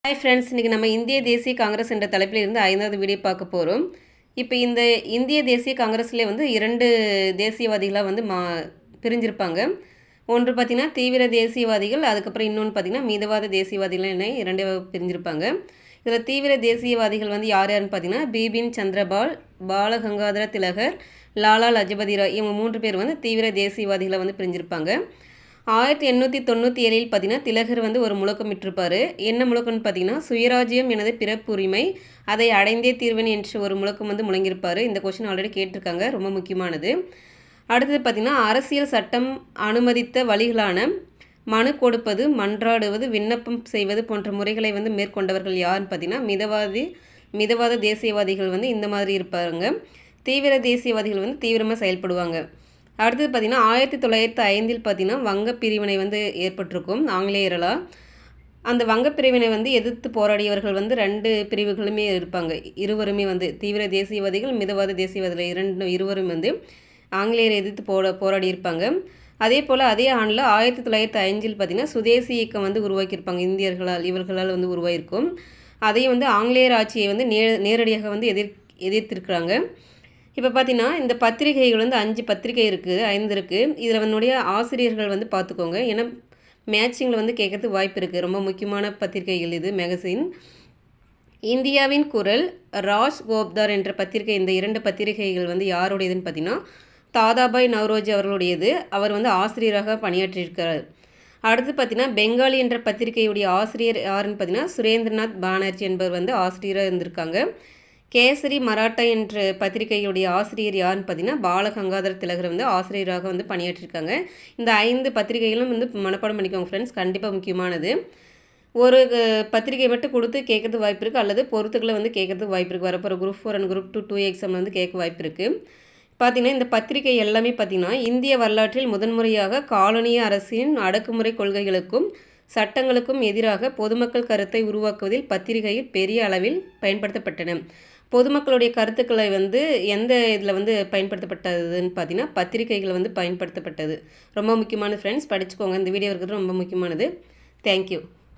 Hi friends, இன்றைக்கி நம்ம இந்திய தேசிய காங்கிரஸ் என்ற தலைப்பில் இருந்து 5வது வீடியோ பார்க்க போகிறோம். இப்போ இந்த இந்திய தேசிய காங்கிரஸ்லேயே வந்து 2 தேசியவாதிகளாக வந்து பிரிஞ்சிருப்பாங்க. ஒன்று பார்த்திங்கன்னா தீவிர தேசியவாதிகள், அதுக்கப்புறம் இன்னொன்று பார்த்திங்கன்னா மிதவாத தேசியவாதிகள் என 2 பிரிஞ்சிருப்பாங்க. இதில் தீவிர தேசியவாதிகள் வந்து யார் யாருன்னு பார்த்திங்கன்னா பிபின் சந்திரபால், பாலகங்காதர திலகர், லாலா லஜபதி ராய், இவங்க 3 பேர் வந்து தீவிர தேசியவாதிகளை வந்து பிரிஞ்சிருப்பாங்க. 1897 பார்த்திங்கன்னா திலகர் வந்து ஒரு முழக்கமிட்டிருப்பார். என்ன முழக்கம்னு பார்த்திங்கன்னா, சுயராஜ்யம் எனது பிறப்புரிமை, அதை அடைந்தே தீர்வேன் என்ற ஒரு முழக்கம் வந்து முழங்கியிருப்பார். இந்த கொஸ்டின் ஆல்ரெடி கேட்டிருக்காங்க, ரொம்ப முக்கியமானது. அடுத்தது பார்த்திங்கன்னா, அரசியல் சட்டம் அனுமதித்த வழிகளான மனு கொடுப்பது, மன்றாடுவது, விண்ணப்பம் செய்வது போன்ற முறைகளை வந்து மேற்கொண்டவர்கள் யாருன்னு பார்த்திங்கன்னா மிதவாத தேசியவாதிகள் வந்து இந்த மாதிரி இருப்பாங்க. தீவிர தேசியவாதிகள் வந்து தீவிரமாக செயல்படுவாங்க. அடுத்தது பார்த்திங்கன்னா 1905 பார்த்திங்கன்னா வங்க பிரிவினை வந்து ஏற்பட்டிருக்கும் ஆங்கிலேயர்களால். அந்த வங்க பிரிவினை வந்து எதிர்த்து போராடியவர்கள் வந்து 2 பிரிவுகளுமே இருப்பாங்க. இருவருமே வந்து தீவிர தேசியவாதிகள், மிதவாத தேசியவாதிகள் இருவரும் வந்து ஆங்கிலேயரை எதிர்த்து போராடியிருப்பாங்க. அதே போல் அதே ஆண்டில் 1905 பார்த்திங்கன்னா சுதேசி இயக்கம் வந்து உருவாக்கியிருப்பாங்க. இவர்களால் வந்து உருவாகியிருக்கும். அதையும் வந்து ஆங்கிலேயர் ஆட்சியை வந்து நேரடியாக வந்து எதிர்த்திருக்கிறாங்க. இப்போ பார்த்தீங்கன்னா இந்த பத்திரிகைகள் வந்து 5 பத்திரிகை இருக்குது, 5 இருக்குது. இதில் என்னுடைய ஆசிரியர்கள் வந்து பார்த்துக்கோங்க, ஏன்னா மேட்சிங்கில் வந்து கேட்கறதுக்கு வாய்ப்பு இருக்குது. ரொம்ப முக்கியமான பத்திரிகைகள் இது, மேகசின். இந்தியாவின் குரல், ராஜ் கோப்தார் என்ற பத்திரிகை, இந்த 2 பத்திரிகைகள் வந்து யாருடையதுன்னு பார்த்தீங்கன்னா தாதாபாய் நவ்ரோஜி அவர்களுடையது. அவர் வந்து ஆசிரியராக பணியாற்றியிருக்கிறார். அடுத்து பார்த்தீங்கன்னா பெங்காலி என்ற பத்திரிகையுடைய ஆசிரியர் யாருன்னு பார்த்தீங்கன்னா சுரேந்திரநாத் பானர்ஜி என்பவர் வந்து ஆசிரியராக இருந்திருக்காங்க. கேசரி மராட்டா என்ற பத்திரிகையுடைய ஆசிரியர் யாருன்னு பார்த்தீங்கன்னா பாலகங்காதர திலகர் வந்து ஆசிரியராக வந்து பணியாற்றிருக்காங்க. இந்த 5 பத்திரிகைகளும் வந்து மனப்பாடம் பண்ணிக்கோங்க ஃப்ரெண்ட்ஸ், கண்டிப்பாக முக்கியமானது. ஒரு பத்திரிகை மட்டும் கொடுத்து கேட்கறதுக்கு வாய்ப்பு இருக்குது, அல்லது பொறுத்துக்களை வந்து கேட்கறதுக்கு வாய்ப்பு இருக்குது. வரப்போகிற குரூப் 4 அண்ட் குரூப் 2 எக்ஸாமில் வந்து கேட்க வாய்ப்பு இருக்குது. பார்த்திங்கன்னா இந்த பத்திரிகை எல்லாமே பார்த்திங்கன்னா இந்திய வரலாற்றில் முதன்முறையாக காலனிய அரசின் அடக்குமுறை கொள்கைகளுக்கும் சட்டங்களுக்கும் எதிராக பொதுமக்கள் கருத்தை உருவாக்குவதில் பத்திரிகையில் பெரிய அளவில் பயன்படுத்தப்பட்டன. பொதுமக்களுடைய கருத்துக்களை வந்து எந்த இதில் வந்து பயன்படுத்தப்பட்டதுன்னு பார்த்தீங்கன்னா பத்திரிகைகள் வந்து பயன்படுத்தப்பட்டது. ரொம்ப முக்கியமான ஃப்ரெண்ட்ஸ், படிச்சுக்கோங்க. இந்த வீடியோ இருக்கிறது ரொம்ப முக்கியமானது. தேங்க்யூ.